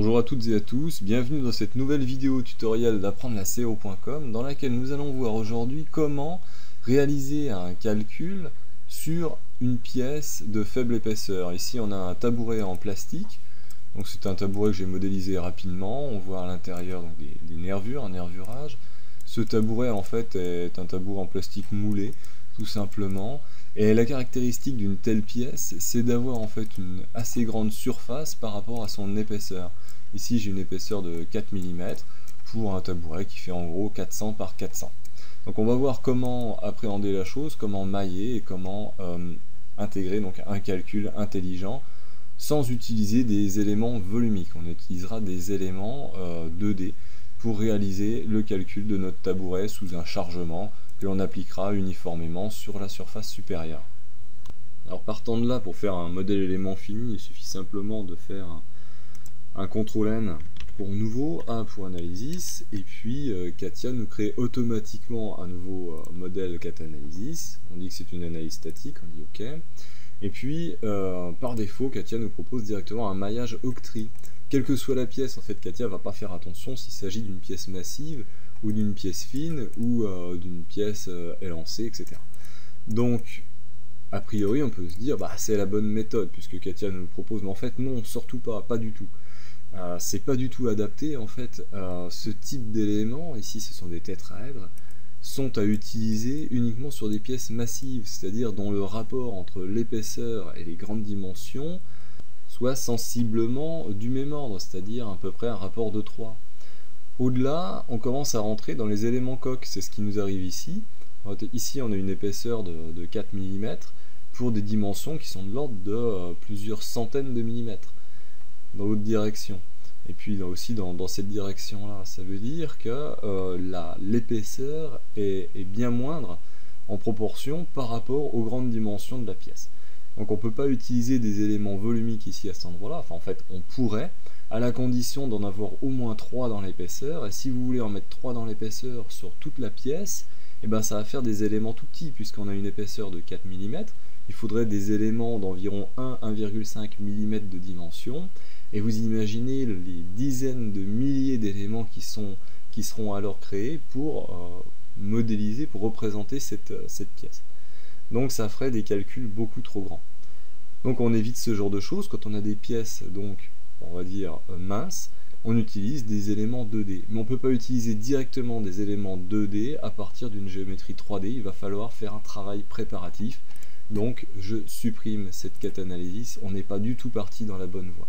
Bonjour à toutes et à tous, bienvenue dans cette nouvelle vidéo tutoriel d'apprendre la SEO.com dans laquelle nous allons voir aujourd'hui comment réaliser un calcul sur une pièce de faible épaisseur. Ici on a un tabouret en plastique, donc c'est un tabouret que j'ai modélisé rapidement, on voit à l'intérieur des nervures, un nervurage. Ce tabouret en fait est un tabouret en plastique moulé, tout simplement. Et la caractéristique d'une telle pièce, c'est d'avoir en fait une assez grande surface par rapport à son épaisseur. Ici j'ai une épaisseur de 4 mm pour un tabouret qui fait en gros 400 par 400. Donc on va voir comment appréhender la chose, comment mailler et comment intégrer donc un calcul intelligent sans utiliser des éléments volumiques. On utilisera des éléments 2D pour réaliser le calcul de notre tabouret sous un chargement que l'on appliquera uniformément sur la surface supérieure. Alors partant de là, pour faire un modèle élément fini, il suffit simplement de faire un CTRL-N pour nouveau, A pour Analysis, et puis Katia nous crée automatiquement un nouveau modèle Cat Analysis. On dit que c'est une analyse statique, on dit OK. Et puis par défaut, Katia nous propose directement un maillage Octree. Quelle que soit la pièce, en fait, Katia va pas faire attention s'il s'agit d'une pièce massive ou d'une pièce fine ou d'une pièce élancée, etc. Donc, a priori, on peut se dire, bah c'est la bonne méthode puisque Katia nous le propose, mais en fait non, surtout pas du tout. C'est pas du tout adapté, en fait, ce type d'éléments, ici ce sont des tétraèdres, sont à utiliser uniquement sur des pièces massives, c'est-à-dire dont le rapport entre l'épaisseur et les grandes dimensions soit sensiblement du même ordre, c'est-à-dire à peu près un rapport de 3. Au-delà, on commence à rentrer dans les éléments coques, c'est ce qui nous arrive ici. Ici, on a une épaisseur de 4 mm pour des dimensions qui sont de l'ordre de plusieurs centaines de millimètres dans l'autre direction. Et puis aussi dans cette direction-là, ça veut dire que l'épaisseur est bien moindre en proportion par rapport aux grandes dimensions de la pièce. Donc on ne peut pas utiliser des éléments volumiques ici à cet endroit-là, enfin en fait on pourrait, à la condition d'en avoir au moins 3 dans l'épaisseur, et si vous voulez en mettre 3 dans l'épaisseur sur toute la pièce, et ben ça va faire des éléments tout petits, puisqu'on a une épaisseur de 4 mm, il faudrait des éléments d'environ 1,5 mm de dimension, et vous imaginez les dizaines de milliers d'éléments qui seront alors créés pour modéliser, pour représenter cette pièce. Donc ça ferait des calculs beaucoup trop grands. Donc on évite ce genre de choses. Quand on a des pièces, donc on va dire minces, on utilise des éléments 2D. Mais on ne peut pas utiliser directement des éléments 2D à partir d'une géométrie 3D. Il va falloir faire un travail préparatif. Donc je supprime cette Cat Analysis. On n'est pas du tout parti dans la bonne voie.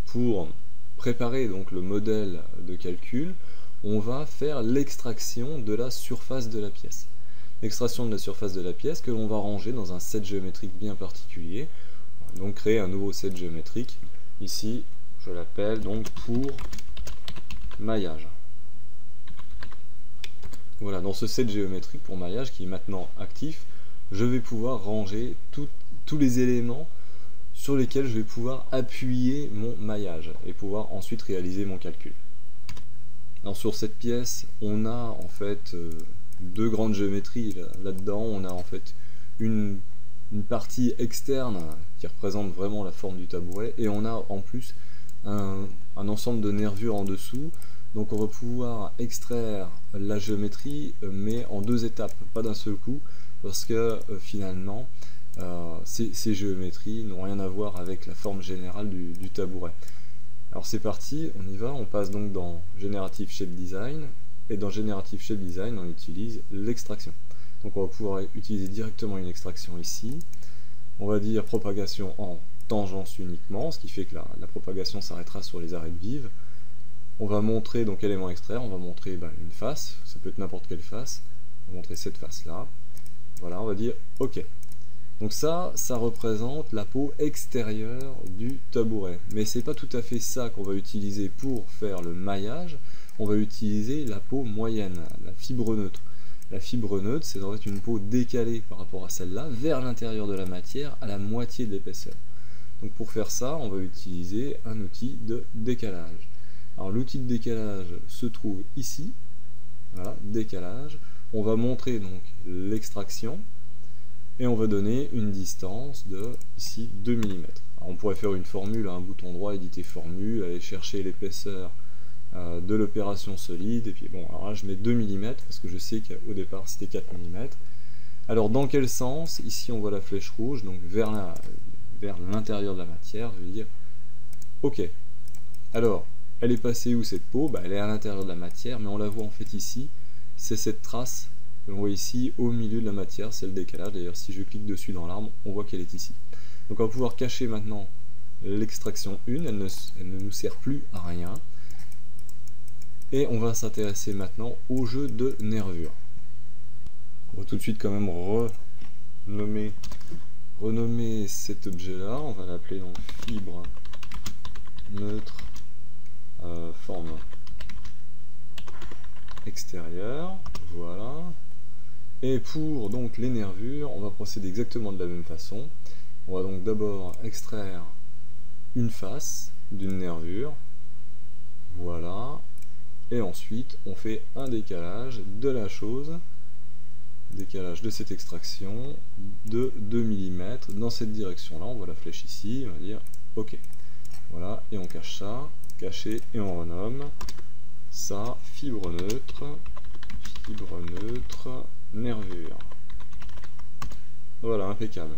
Pour préparer donc le modèle de calcul, on va faire l'extraction de la surface de la pièce. L'extraction de la surface de la pièce que l'on va ranger dans un set géométrique bien particulier. On va donc créer un nouveau set géométrique. Ici, je l'appelle donc pour maillage. Voilà, dans ce set géométrique pour maillage qui est maintenant actif, je vais pouvoir ranger tous les éléments sur lesquels je vais pouvoir appuyer mon maillage et pouvoir ensuite réaliser mon calcul. Alors sur cette pièce, on a en fait deux grandes géométries là-dedans. On a en fait une partie externe qui représente vraiment la forme du tabouret, et on a en plus un ensemble de nervures en dessous. Donc on va pouvoir extraire la géométrie, mais en deux étapes, pas d'un seul coup, parce que finalement ces géométries n'ont rien à voir avec la forme générale du tabouret. Alors c'est parti, on y va, on passe donc dans Generative Shape Design, et dans Generative Shape Design on utilise l'extraction. Donc on va pouvoir utiliser directement une extraction ici, on va dire propagation en tangence uniquement, ce qui fait que la propagation s'arrêtera sur les arêtes vives. On va montrer donc élément extraire, on va montrer une face, ça peut être n'importe quelle face, on va montrer cette face là, voilà, on va dire OK. Donc ça représente la peau extérieure du tabouret. Mais c'est pas tout à fait ça qu'on va utiliser pour faire le maillage. On va utiliser la peau moyenne, la fibre neutre. La fibre neutre, c'est en fait une peau décalée par rapport à celle-là, vers l'intérieur de la matière, à la moitié de l'épaisseur. Donc pour faire ça, on va utiliser un outil de décalage. Alors l'outil de décalage se trouve ici. Voilà, décalage. On va montrer donc l'extraction. Et on va donner une distance de, ici, 2 mm. on pourrait faire une formule, un bouton droit, éditer formule, aller chercher l'épaisseur de l'opération solide, et puis bon, alors là je mets 2 mm, parce que je sais qu'au départ c'était 4 mm. Alors dans quel sens? Ici on voit la flèche rouge, donc vers l'intérieur de la matière, je vais dire OK. Alors, elle est passée où cette peau? Elle est à l'intérieur de la matière, mais on la voit en fait ici, c'est cette trace que l'on voit ici au milieu de la matière, c'est le décalage. D'ailleurs si je clique dessus dans l'arbre, on voit qu'elle est ici. Donc on va pouvoir cacher maintenant l'extraction 1, elle ne nous sert plus à rien. Et on va s'intéresser maintenant au jeu de nervures. On va tout de suite quand même renommer cet objet-là. On va l'appeler donc fibre neutre forme extérieure. Voilà. Et pour donc les nervures, on va procéder exactement de la même façon. On va donc d'abord extraire une face d'une nervure. Voilà. Et ensuite, on fait un décalage de la chose, décalage de cette extraction de 2 mm dans cette direction-là. On voit la flèche ici, on va dire OK. Voilà, et on cache ça, caché, et on renomme ça fibre neutre, nervure. Voilà, impeccable.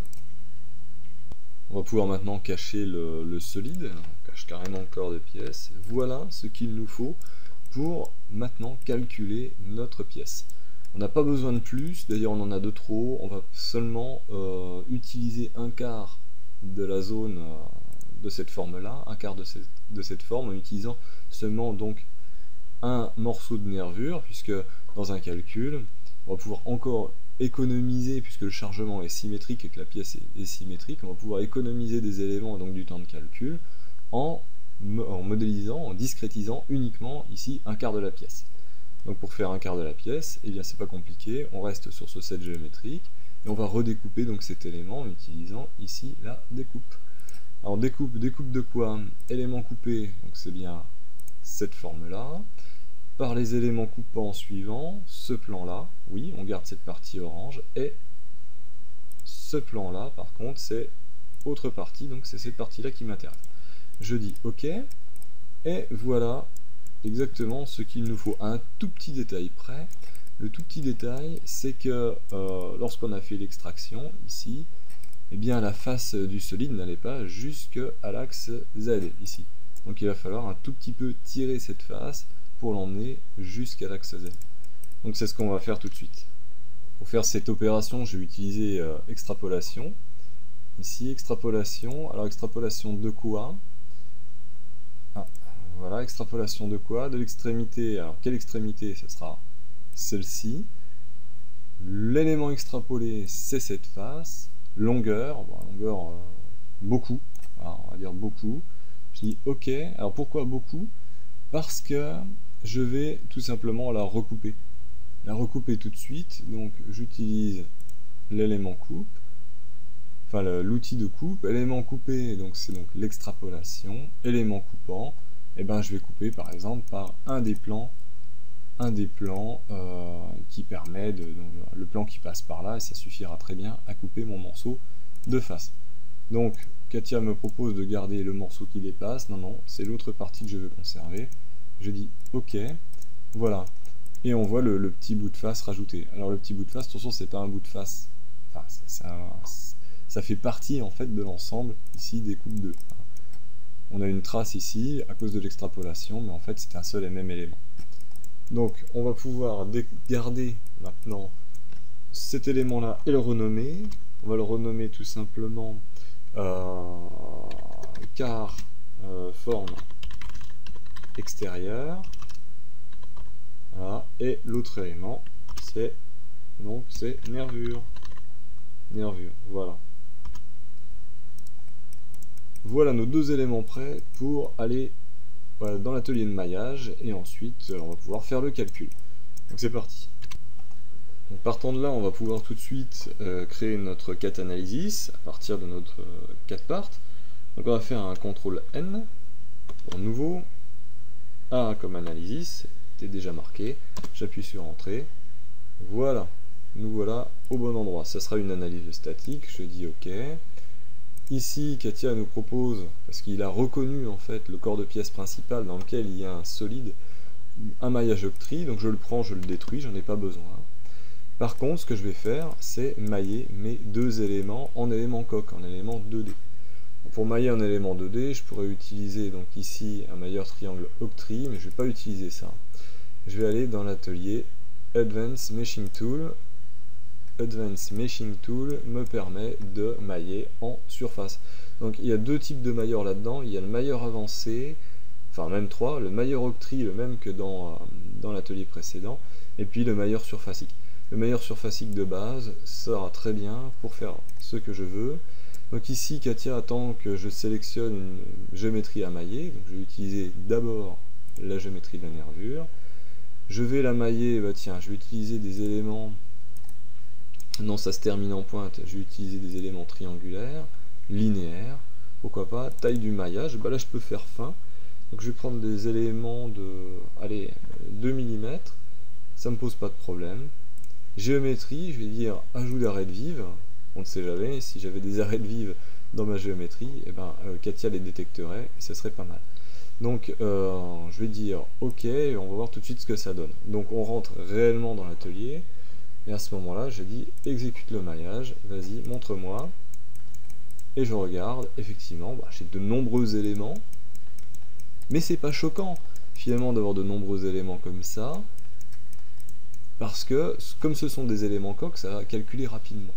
On va pouvoir maintenant cacher le solide, on cache carrément le corps de pièce. Voilà ce qu'il nous faut pour maintenant calculer notre pièce. On n'a pas besoin de plus, d'ailleurs on en a de trop, on va seulement utiliser un quart de la zone de cette forme-là, un quart de cette forme, en utilisant seulement donc un morceau de nervure, puisque dans un calcul, on va pouvoir encore économiser, puisque le chargement est symétrique et que la pièce est symétrique, on va pouvoir économiser des éléments, donc du temps de calcul, en modélisant, en discrétisant uniquement ici un quart de la pièce. Donc pour faire un quart de la pièce, eh bien c'est pas compliqué, on reste sur ce set géométrique et on va redécouper donc cet élément en utilisant ici la découpe. Alors découpe de quoi? Élément coupé, donc c'est bien cette forme là, par les éléments coupants suivants, ce plan là, oui on garde cette partie orange, et ce plan là par contre c'est autre partie, donc c'est cette partie là qui m'intéresse. Je dis OK, et voilà exactement ce qu'il nous faut. À un tout petit détail près, le tout petit détail, c'est que lorsqu'on a fait l'extraction ici, eh bien la face du solide n'allait pas jusqu'à l'axe Z ici. Donc il va falloir un tout petit peu tirer cette face pour l'emmener jusqu'à l'axe Z. Donc c'est ce qu'on va faire tout de suite. Pour faire cette opération, je vais utiliser extrapolation. Ici, extrapolation. Alors extrapolation de quoi? Voilà, extrapolation de quoi? De l'extrémité. Alors, quelle extrémité? Ce sera celle-ci. L'élément extrapolé, c'est cette face. Longueur, bon, longueur, beaucoup. Alors, on va dire beaucoup. Je dis OK. Alors, pourquoi beaucoup? Parce que je vais tout simplement la recouper. La recouper tout de suite. Donc, j'utilise l'élément coupe. Enfin, l'outil de coupe. Élément coupé, donc c'est donc l'extrapolation. Élément coupant. Et ben je vais couper par exemple par un des plans qui permet donc, le plan qui passe par là, et ça suffira très bien à couper mon morceau de face. Donc Katia me propose de garder le morceau qui dépasse. Non, c'est l'autre partie que je veux conserver. Je dis OK, voilà, et on voit le petit bout de face rajouté. Alors le petit bout de face, attention, c'est pas un bout de face, enfin ça fait partie en fait de l'ensemble ici des coupes 2. On a une trace ici à cause de l'extrapolation, mais en fait c'est un seul et même élément. Donc on va pouvoir garder maintenant cet élément là et le renommer. On va le renommer tout simplement quart forme extérieure. Voilà. Et l'autre élément c'est nervure. Voilà. Voilà nos deux éléments prêts pour aller dans l'atelier de maillage, et ensuite on va pouvoir faire le calcul. Donc c'est parti. Donc, partant de là, on va pouvoir tout de suite créer notre cat analysis à partir de notre cat part. Donc on va faire un CTRL N pour nouveau, A comme analysis, c'était déjà marqué, j'appuie sur Entrée, voilà, nous voilà au bon endroit. Ça sera une analyse statique, je dis OK. Ici, Katia nous propose, parce qu'il a reconnu en fait le corps de pièce principal dans lequel il y a un solide, un maillage octree, donc je le prends, je le détruis, j'en ai pas besoin. Par contre, ce que je vais faire, c'est mailler mes deux éléments en élément coq, en élément 2D. Pour mailler un élément 2D, je pourrais utiliser donc ici un mailleur triangle octree, mais je ne vais pas utiliser ça. Je vais aller dans l'atelier Advanced Meshing Tool. Advanced Meshing Tool me permet de mailler en surface. Donc il y a deux types de mailleurs là-dedans. Il y a le mailleur avancé, enfin même trois, le mailleur octree, le même que dans l'atelier précédent, et puis le mailleur surfacique. Le mailleur surfacique de base sera très bien pour faire ce que je veux. Donc ici, Katia attend que je sélectionne une géométrie à mailler. Donc je vais utiliser d'abord la géométrie de la nervure. Je vais la mailler, bah tiens, je vais utiliser des éléments... Non, ça se termine en pointe. Je vais utiliser des éléments triangulaires, linéaires. Pourquoi pas, taille du maillage. Bah là, je peux faire fin. Donc je vais prendre des éléments de... Allez, 2 mm. Ça ne me pose pas de problème. Géométrie, je vais dire ajout d'arêtes vives. On ne sait jamais, si j'avais des arêtes vives dans ma géométrie, eh ben, Katia les détecterait et ce serait pas mal. Donc je vais dire OK, et on va voir tout de suite ce que ça donne. Donc on rentre réellement dans l'atelier, et à ce moment-là, je dis exécute le maillage, vas-y, montre-moi. Et je regarde, effectivement, bah, j'ai de nombreux éléments, mais c'est pas choquant finalement d'avoir de nombreux éléments comme ça, parce que comme ce sont des éléments coq, ça va calculer rapidement.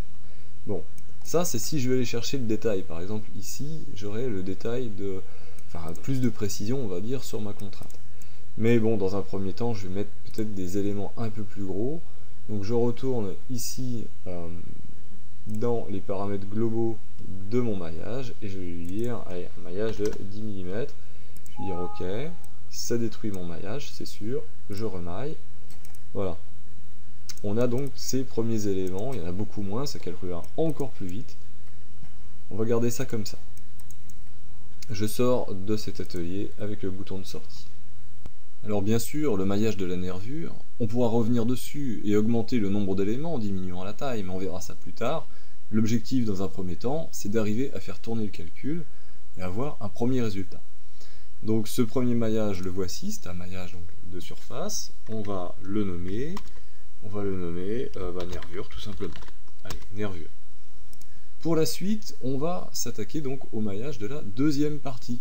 Bon, ça c'est si je vais aller chercher le détail. Par exemple ici, j'aurai le détail de... Enfin, plus de précision, on va dire, sur ma contrainte. Mais bon, dans un premier temps, je vais mettre peut-être des éléments un peu plus gros. Donc je retourne ici dans les paramètres globaux de mon maillage, et je vais lui dire, allez, un maillage de 10 mm. Je vais dire OK, ça détruit mon maillage, c'est sûr, je remaille. Voilà. On a donc ces premiers éléments, il y en a beaucoup moins, ça calculera encore plus vite. On va garder ça comme ça. Je sors de cet atelier avec le bouton de sortie. Alors bien sûr, le maillage de la nervure, on pourra revenir dessus et augmenter le nombre d'éléments en diminuant la taille, mais on verra ça plus tard. L'objectif dans un premier temps, c'est d'arriver à faire tourner le calcul et avoir un premier résultat. Donc ce premier maillage, le voici, c'est un maillage donc, de surface. On va le nommer... nervure tout simplement. Allez, nervure. Pour la suite, on va s'attaquer donc au maillage de la deuxième partie.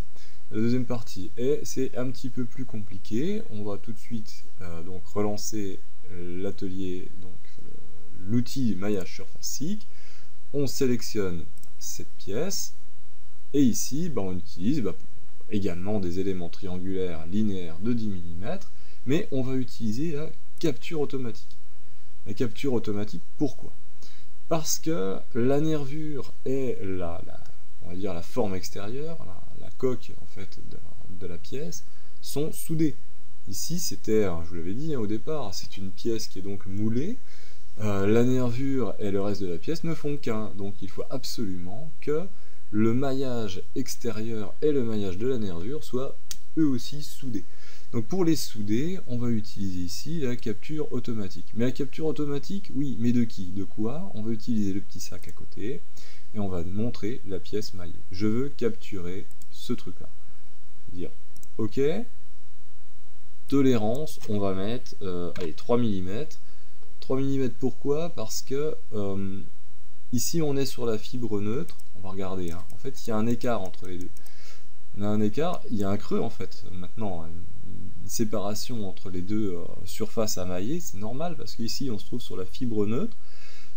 La deuxième partie, et c'est un petit peu plus compliqué. On va tout de suite donc relancer l'atelier, donc l'outil maillage surfacique. On sélectionne cette pièce, et ici, on utilise également des éléments triangulaires linéaires de 10 mm, mais on va utiliser la capture automatique. La capture automatique, pourquoi? Parce que la nervure et on va dire la forme extérieure, la coque en fait de la pièce, sont soudées. Ici, c'était, je vous l'avais dit au départ, c'est une pièce qui est donc moulée. La nervure et le reste de la pièce ne font qu'un, donc il faut absolument que le maillage extérieur et le maillage de la nervure soient eux aussi soudés. Donc pour les souder, on va utiliser ici la capture automatique. Mais la capture automatique, oui, mais de qui? De quoi? On va utiliser le petit sac à côté, et on va montrer la pièce maillée. Je veux capturer ce truc-là. Dire OK, tolérance, on va mettre allez, 3 mm. 3 mm pourquoi? Parce que ici on est sur la fibre neutre, on va regarder, hein. En fait il y a un écart entre les deux. On a un écart, il y a un creux en fait, maintenant, une séparation entre les deux surfaces à mailler, c'est normal parce qu'ici on se trouve sur la fibre neutre,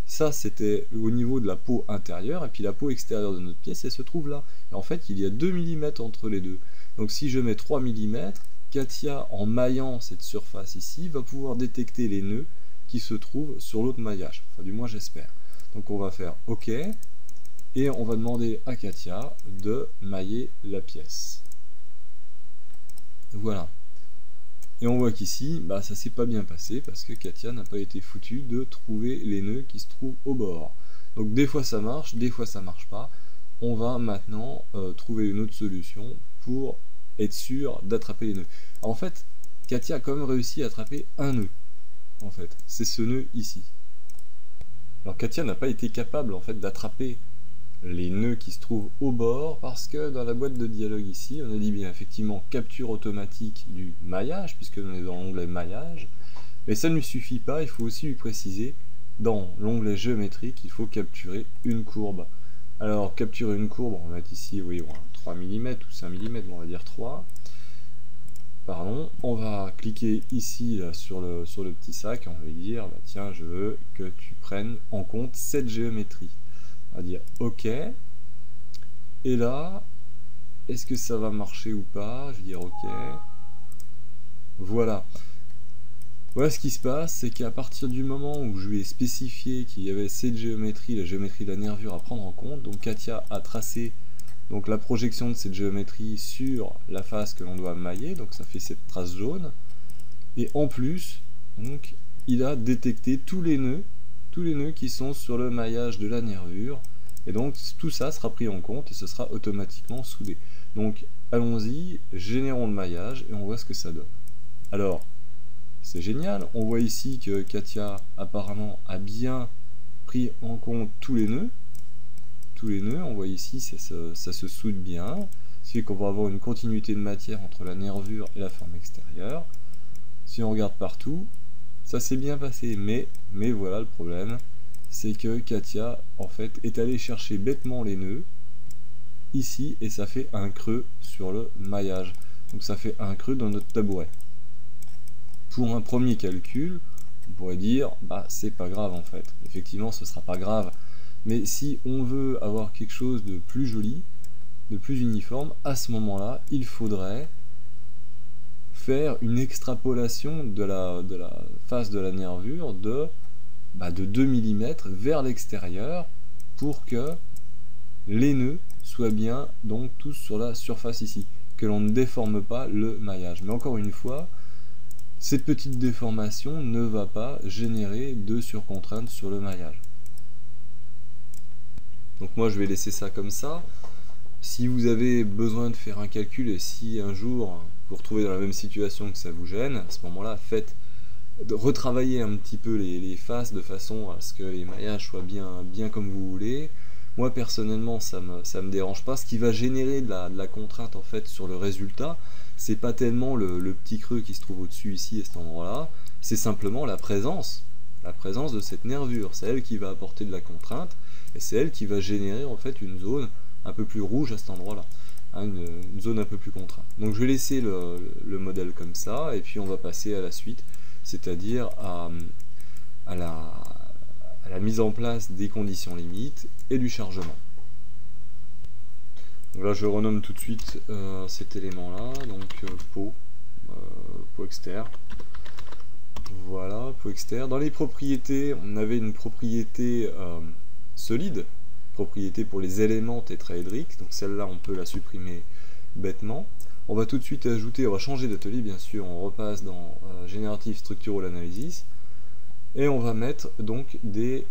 ça c'était au niveau de la peau intérieure, et puis la peau extérieure de notre pièce elle se trouve là, et en fait il y a 2 mm entre les deux, donc si je mets 3 mm, Katia en maillant cette surface ici va pouvoir détecter les nœuds qui se trouvent sur l'autre maillage, enfin du moins j'espère. Donc on va faire OK, et on va demander à Katia de mailler la pièce. Voilà. Et on voit qu'ici, ça s'est pas bien passé parce que Katia n'a pas été foutue de trouver les nœuds qui se trouvent au bord. Donc des fois ça marche, des fois ça marche pas. On va maintenant trouver une autre solution pour être sûr d'attraper les nœuds. Alors, en fait, Katia a quand même réussi à attraper un nœud. En fait, c'est ce nœud ici. Alors Katia n'a pas été capable en fait d'attraper les nœuds qui se trouvent au bord, parce que dans la boîte de dialogue ici, on a dit bien effectivement capture automatique du maillage, puisque on est dans l'onglet maillage, mais ça ne lui suffit pas, il faut aussi lui préciser dans l'onglet géométrique, il faut capturer une courbe. Alors capturer une courbe, on va mettre ici, oui, 3 mm ou 5 mm, on va dire 3. Pardon, on va cliquer ici là, sur le petit sac, on va lui dire, bah, tiens, je veux que tu prennes en compte cette géométrie. On va dire OK. Et là, est-ce que ça va marcher ou pas? Je vais dire OK. Voilà. Voilà ce qui se passe, c'est qu'à partir du moment où je lui ai spécifié qu'il y avait cette géométrie, la géométrie de la nervure à prendre en compte, donc Katia a tracé donc la projection de cette géométrie sur la face que l'on doit mailler, donc ça fait cette trace jaune, et en plus, donc, il a détecté tous les nœuds qui sont sur le maillage de la nervure, et donc tout ça sera pris en compte et ce sera automatiquement soudé. Donc allons-y, générons le maillage et on voit ce que ça donne. Alors, c'est génial, on voit ici que Katia apparemment a bien pris en compte tous les nœuds, on voit ici ça se soude bien, ce qui fait qu'on va avoir une continuité de matière entre la nervure et la forme extérieure. Si on regarde partout, ça s'est bien passé, mais voilà le problème, c'est que Katia en fait est allée chercher bêtement les nœuds ici et ça fait un creux sur le maillage, donc ça fait un creux dans notre tabouret. Pour un premier calcul, on pourrait dire bah c'est pas grave en fait, effectivement ce sera pas grave. Mais si on veut avoir quelque chose de plus joli, de plus uniforme, à ce moment-là, il faudrait faire une extrapolation de la face de la nervure de 2 mm vers l'extérieur pour que les nœuds soient bien donc tous sur la surface ici, que l'on ne déforme pas le maillage. Mais encore une fois, cette petite déformation ne va pas générer de surcontrainte sur le maillage. Donc moi je vais laisser ça comme ça. Si vous avez besoin de faire un calcul et si un jour vous vous retrouvez dans la même situation que ça vous gêne, à ce moment-là retravaillez un petit peu les faces de façon à ce que les maillages soient bien comme vous voulez. Moi personnellement ça me dérange pas. Ce qui va générer de la contrainte en fait sur le résultat, c'est pas tellement le petit creux qui se trouve au-dessus ici à cet endroit-là, c'est simplement la présence de cette nervure. C'est elle qui va apporter de la contrainte. Et c'est elle qui va générer en fait une zone un peu plus rouge à cet endroit-là, hein, une zone un peu plus contrainte. Donc je vais laisser le modèle comme ça, et puis on va passer à la suite, c'est-à-dire à la mise en place des conditions limites et du chargement. Donc là je renomme tout de suite cet élément-là, donc pot externe. Voilà, pot externe. Dans les propriétés, on avait une propriété solide, propriété pour les éléments tétraédriques, donc celle-là on peut la supprimer bêtement. On va tout de suite ajouter, on va changer d'atelier bien sûr, on repasse dans Generative Structural Analysis, et on va mettre donc des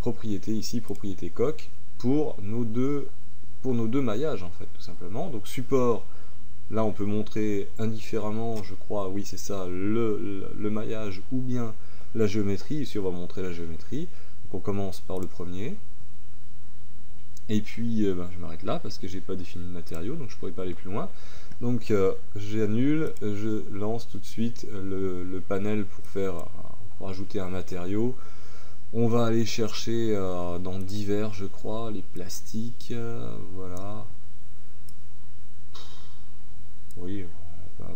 propriétés ici, propriété coque, pour nos deux maillages en fait, tout simplement. Donc support, là on peut montrer indifféremment, je crois, oui c'est ça, le maillage ou bien la géométrie. Ici on va montrer la géométrie. Donc on commence par le premier, et puis je m'arrête là parce que j'ai pas défini le matériau, donc je pourrais pas aller plus loin. Donc j'annule, je lance tout de suite le panel pour ajouter un matériau. On va aller chercher dans divers, je crois, les plastiques, voilà. Oui,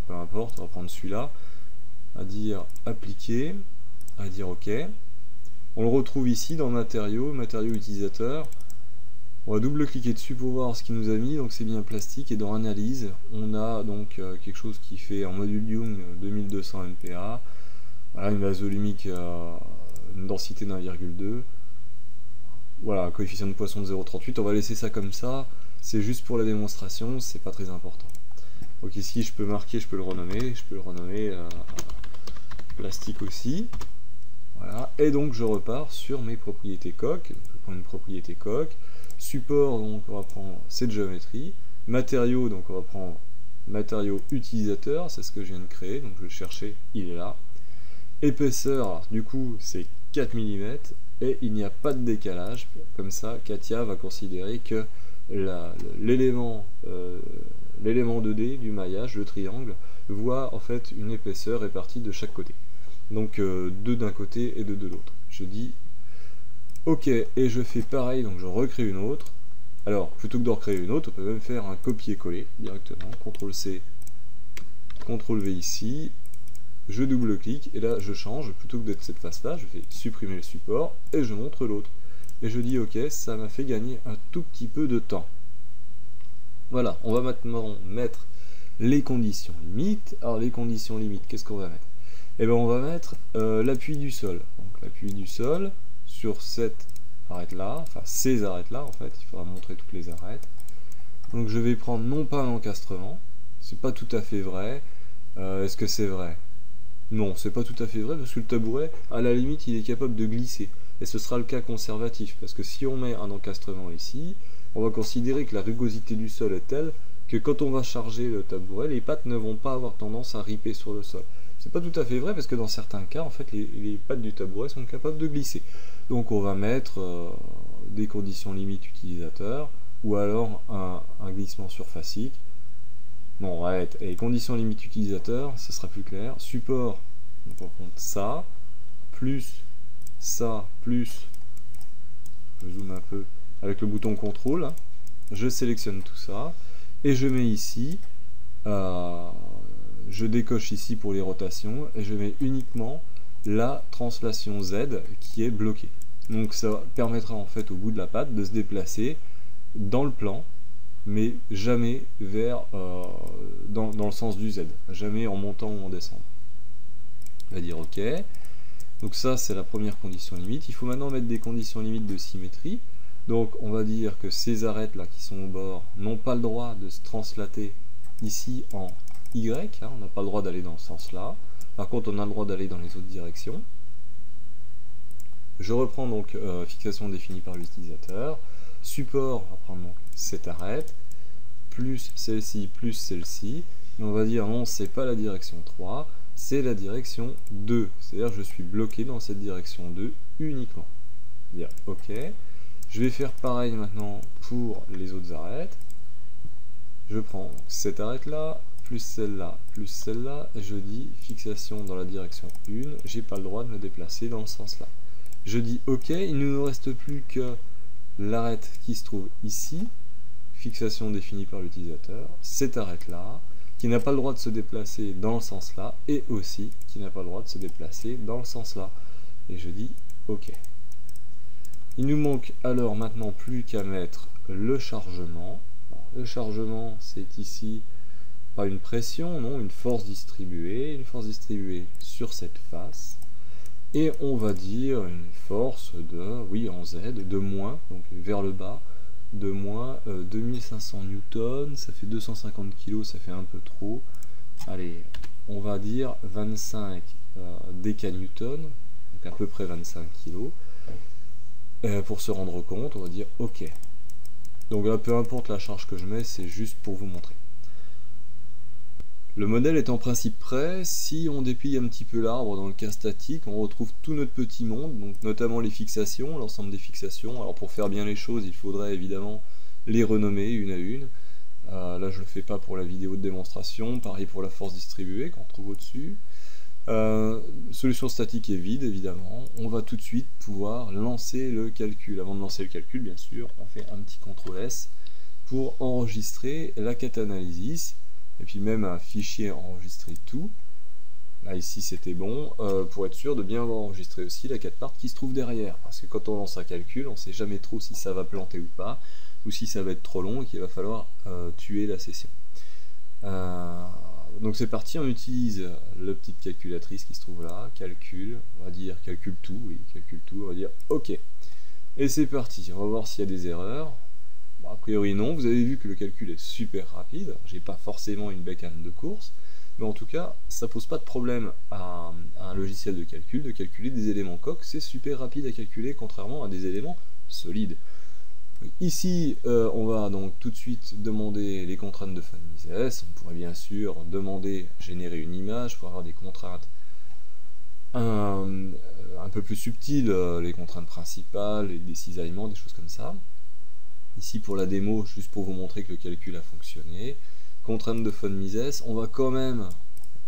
peu importe, on va prendre celui-là, à dire appliquer, à dire OK. On le retrouve ici dans matériaux utilisateur. On va double-cliquer dessus pour voir ce qu'il nous a mis, donc c'est bien plastique, et dans analyse, on a donc quelque chose qui fait en module Young 2200 MPa, voilà, une base volumique, une densité d'1,2, voilà, un coefficient de Poisson de 0,38, on va laisser ça comme ça, c'est juste pour la démonstration, c'est pas très important. Donc ici je peux marquer, je peux le renommer plastique aussi. Voilà. Et donc je repars sur mes propriétés coque. Je prends une propriété coque. Support, donc on va prendre cette géométrie. Matériaux, donc on va prendre matériau utilisateur, c'est ce que je viens de créer, donc je vais le chercher, il est là. Épaisseur, alors, du coup c'est 4 mm. et il n'y a pas de décalage. Comme ça, Katia va considérer que l'élément 2D du maillage, le triangle, voit en fait une épaisseur répartie de chaque côté. Donc 2 d'un côté et 2 de l'autre. Je dis OK, et je fais pareil, donc je recrée une autre. Alors, plutôt que de recréer une autre, on peut même faire un copier-coller directement. CTRL-C, CTRL-V ici. Je double-clique, et là je change. Plutôt que d'être cette face-là, je fais supprimer le support, et je montre l'autre. Et je dis OK, ça m'a fait gagner un tout petit peu de temps. Voilà, on va maintenant mettre les conditions limites. Alors, les conditions limites, qu'est-ce qu'on va mettre? Eh bien, on va mettre l'appui du sol. Donc, l'appui du sol sur cette arête-là, enfin ces arêtes-là, en fait, il faudra montrer toutes les arêtes. Donc, je vais prendre non pas un encastrement, c'est pas tout à fait vrai. Est-ce que c'est vrai? Non, c'est pas tout à fait vrai, parce que le tabouret, à la limite, il est capable de glisser. Et ce sera le cas conservatif, parce que si on met un encastrement ici, on va considérer que la rugosité du sol est telle que quand on va charger le tabouret, les pattes ne vont pas avoir tendance à ripper sur le sol. C'est pas tout à fait vrai parce que dans certains cas, en fait, les pattes du tabouret sont capables de glisser. Donc on va mettre des conditions limites utilisateurs ou alors un glissement surfacique. Bon, on va être les conditions limites utilisateur, ce sera plus clair. Support, donc on compte ça, plus ça, plus, je zoome un peu avec le bouton contrôle, je sélectionne tout ça et je mets ici. Je décoche ici pour les rotations et je mets uniquement la translation Z qui est bloquée. Donc ça permettra en fait au bout de la patte de se déplacer dans le plan, mais jamais vers dans le sens du Z, jamais en montant ou en descendant. On va dire OK. Donc ça c'est la première condition limite. Il faut maintenant mettre des conditions limites de symétrie. Donc on va dire que ces arêtes là qui sont au bord n'ont pas le droit de se translater ici en Y, hein, on n'a pas le droit d'aller dans ce sens-là. Par contre, on a le droit d'aller dans les autres directions. Je reprends donc fixation définie par l'utilisateur. Support, on va prendre donc cette arête, plus celle-ci, plus celle-ci. Et on va dire non, c'est pas la direction 3, c'est la direction 2. C'est-à-dire je suis bloqué dans cette direction 2 uniquement. Dire OK. Je vais faire pareil maintenant pour les autres arêtes. Je prends cette arête-là, plus celle-là, et je dis fixation dans la direction 1, j'ai pas le droit de me déplacer dans le sens là. Je dis OK, il ne nous reste plus que l'arête qui se trouve ici, fixation définie par l'utilisateur, cette arête-là, qui n'a pas le droit de se déplacer dans le sens là, et aussi qui n'a pas le droit de se déplacer dans le sens là. Et je dis OK. Il nous manque alors maintenant plus qu'à mettre le chargement. Le chargement, c'est ici pas une pression, non, une force distribuée sur cette face. Et on va dire une force de, oui, en Z, de moins, donc vers le bas, de moins 2500 newtons, ça fait 250 kg, ça fait un peu trop. Allez, on va dire 25 décanewtons, donc à peu près 25 kg. Pour se rendre compte, on va dire OK. Donc là, peu importe la charge que je mets, c'est juste pour vous montrer. Le modèle est en principe prêt. Si on déplie un petit peu l'arbre dans le cas statique, on retrouve tout notre petit monde, donc notamment les fixations, l'ensemble des fixations. Alors pour faire bien les choses, il faudrait évidemment les renommer une à une. Là je ne le fais pas pour la vidéo de démonstration, pareil pour la force distribuée qu'on trouve au-dessus. Solution statique est vide évidemment. On va tout de suite pouvoir lancer le calcul. Avant de lancer le calcul, bien sûr, on fait un petit CTRL S pour enregistrer la catanalysis. Et puis même un fichier enregistrer tout. Là ici c'était bon, pour être sûr de bien avoir enregistré aussi la 4 parts qui se trouve derrière. Parce que quand on lance un calcul, on ne sait jamais trop si ça va planter ou pas, ou si ça va être trop long et qu'il va falloir tuer la session. Donc c'est parti, on utilise la petite calculatrice qui se trouve là, calcul, on va dire calcule tout, oui, calcule tout, on va dire OK. Et c'est parti, on va voir s'il y a des erreurs. Bon, a priori non, vous avez vu que le calcul est super rapide, j'ai pas forcément une bécane de course, mais en tout cas ça pose pas de problème à un logiciel de calculer des éléments coques, c'est super rapide à calculer contrairement à des éléments solides. Ici on va donc tout de suite demander les contraintes de fin de Mises. On pourrait bien sûr demander générer une image pour avoir des contraintes un peu plus subtil, les contraintes principales, des cisaillements, des choses comme ça. Ici pour la démo, juste pour vous montrer que le calcul a fonctionné. Contrainte de von Mises, on va quand même,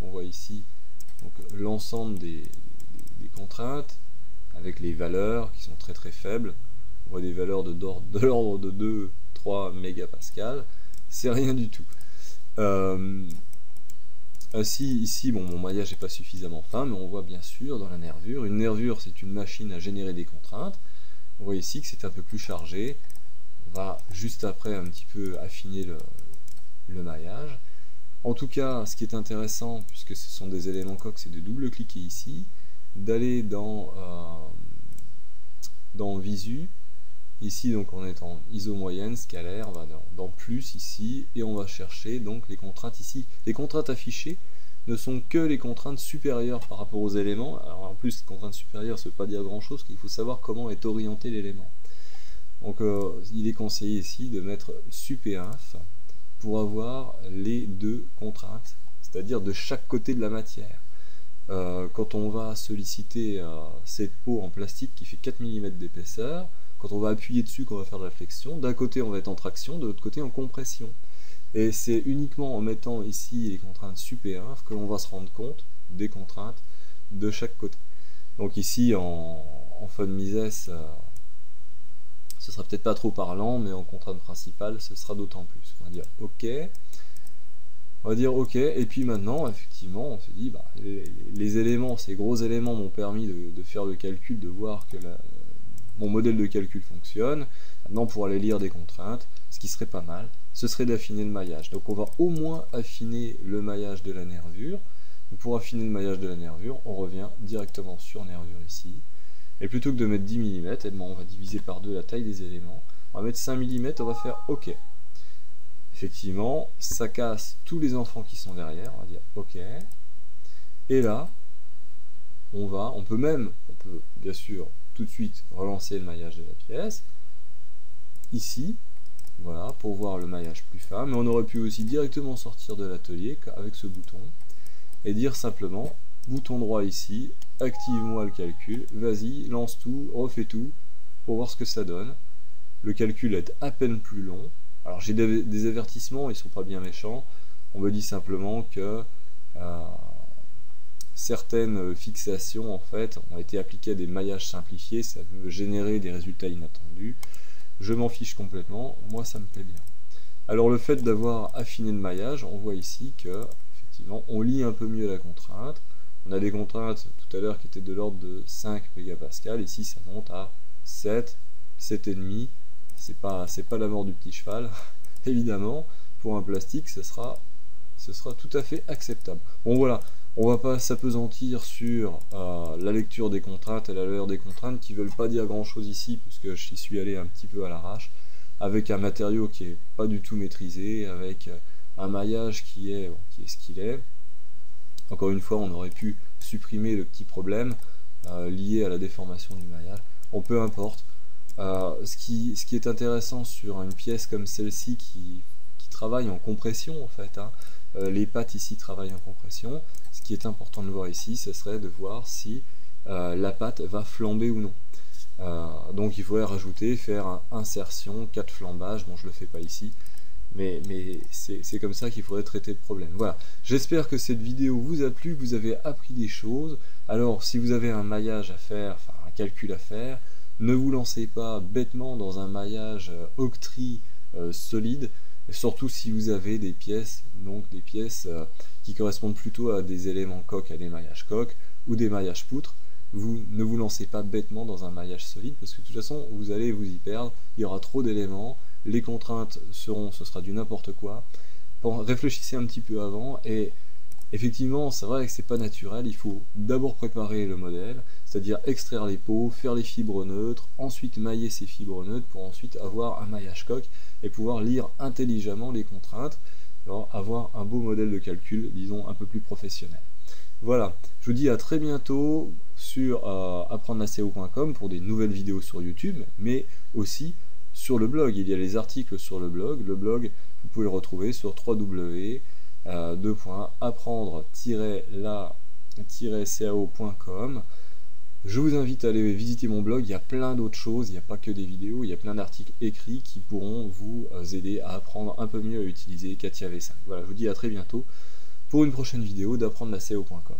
on voit ici l'ensemble des contraintes, avec les valeurs qui sont très très faibles. On voit des valeurs de l'ordre de 2-3 mégapascales, c'est rien du tout. Ici, bon, mon maillage n'est pas suffisamment fin, mais on voit bien sûr dans la nervure. Une nervure, c'est une machine à générer des contraintes. On voit ici que c'est un peu plus chargé. On va juste après un petit peu affiner le maillage. En tout cas, ce qui est intéressant, puisque ce sont des éléments coques, c'est de double-cliquer ici, d'aller dans Visu. Ici, donc, on est en ISO moyenne, scalaire, on va dans plus ici, et on va chercher donc les contraintes ici. Les contraintes affichées ne sont que les contraintes supérieures par rapport aux éléments. Alors en plus, contraintes supérieures, ça ne veut pas dire grand-chose, qu'il faut savoir comment est orienté l'élément. Donc il est conseillé ici de mettre supinf pour avoir les deux contraintes, c'est-à-dire de chaque côté de la matière. Quand on va solliciter cette peau en plastique qui fait 4 mm d'épaisseur, quand on va appuyer dessus, qu'on va faire de la flexion, d'un côté on va être en traction, de l'autre côté en compression. Et c'est uniquement en mettant ici les contraintes supinf que l'on va se rendre compte des contraintes de chaque côté. Donc ici en von Mises, ce sera peut-être pas trop parlant, mais en contrainte principale, ce sera d'autant plus. On va dire OK. On va dire OK, et puis maintenant, effectivement, on se dit, bah, les éléments, ces gros éléments m'ont permis de faire le calcul, de voir que mon modèle de calcul fonctionne. Maintenant, pour aller lire des contraintes, ce qui serait pas mal, ce serait d'affiner le maillage. Donc on va au moins affiner le maillage de la nervure. Et pour affiner le maillage de la nervure, on revient directement sur nervure ici. Et plutôt que de mettre 10 mm, eh ben, on va diviser par 2 la taille des éléments. On va mettre 5 mm, on va faire OK. Effectivement, ça casse tous les enfants qui sont derrière, on va dire OK. Et là, on peut bien sûr tout de suite relancer le maillage de la pièce. Ici, voilà, pour voir le maillage plus fin, mais on aurait pu aussi directement sortir de l'atelier avec ce bouton et dire simplement, bouton droit ici, active-moi le calcul, vas-y, lance tout, refais tout, pour voir ce que ça donne. Le calcul est à peine plus long. Alors j'ai des avertissements, ils sont pas bien méchants. On me dit simplement que certaines fixations en fait ont été appliquées à des maillages simplifiés, ça peut générer des résultats inattendus. Je m'en fiche complètement, moi ça me plaît bien. Alors le fait d'avoir affiné le maillage, on voit ici que effectivement on lit un peu mieux la contrainte. On a des contraintes tout à l'heure qui étaient de l'ordre de 5 mégapascales, ici ça monte à 7, 7,5. C'est pas la mort du petit cheval, évidemment. Pour un plastique, ce sera tout à fait acceptable. Bon voilà, on va pas s'apesantir sur la lecture des contraintes et la valeur des contraintes qui veulent pas dire grand chose ici, puisque j'y suis allé un petit peu à l'arrache, avec un matériau qui est pas du tout maîtrisé, avec un maillage qui est ce qu'il est. Encore une fois, on aurait pu supprimer le petit problème lié à la déformation du maillage. Bon, peu importe. Ce qui est intéressant sur une pièce comme celle-ci qui travaille en compression en fait, hein, les pattes ici travaillent en compression, ce qui est important de voir ici, ce serait de voir si la patte va flamber ou non. Donc il faudrait rajouter, faire un insertion, 4 flambages, bon je le fais pas ici, mais c'est comme ça qu'il faudrait traiter le problème. Voilà, j'espère que cette vidéo vous a plu, que vous avez appris des choses. Alors si vous avez un maillage à faire, enfin un calcul à faire, ne vous lancez pas bêtement dans un maillage octri solide, surtout si vous avez des pièces, qui correspondent plutôt à des éléments coques, à des maillages coques ou des maillages poutres. Vous ne vous lancez pas bêtement dans un maillage solide parce que de toute façon vous allez vous y perdre, il y aura trop d'éléments, les contraintes ce sera du n'importe quoi. Réfléchissez un petit peu avant et effectivement, c'est vrai que c'est pas naturel, il faut d'abord préparer le modèle, c'est-à-dire extraire les peaux, faire les fibres neutres, ensuite mailler ces fibres neutres pour ensuite avoir un maillage coque et pouvoir lire intelligemment les contraintes, alors avoir un beau modèle de calcul, disons un peu plus professionnel. Voilà, je vous dis à très bientôt sur apprendre-la-SEO.com pour des nouvelles vidéos sur YouTube, mais aussi sur le blog. Il y a les articles sur le blog, vous pouvez le retrouver sur www.apprendre-la cao.com. Je vous invite à aller visiter mon blog, il y a plein d'autres choses, il n'y a pas que des vidéos, il y a plein d'articles écrits qui pourront vous aider à apprendre un peu mieux à utiliser CATIA V5. Voilà, je vous dis à très bientôt pour une prochaine vidéo d'apprendre la SEO.com.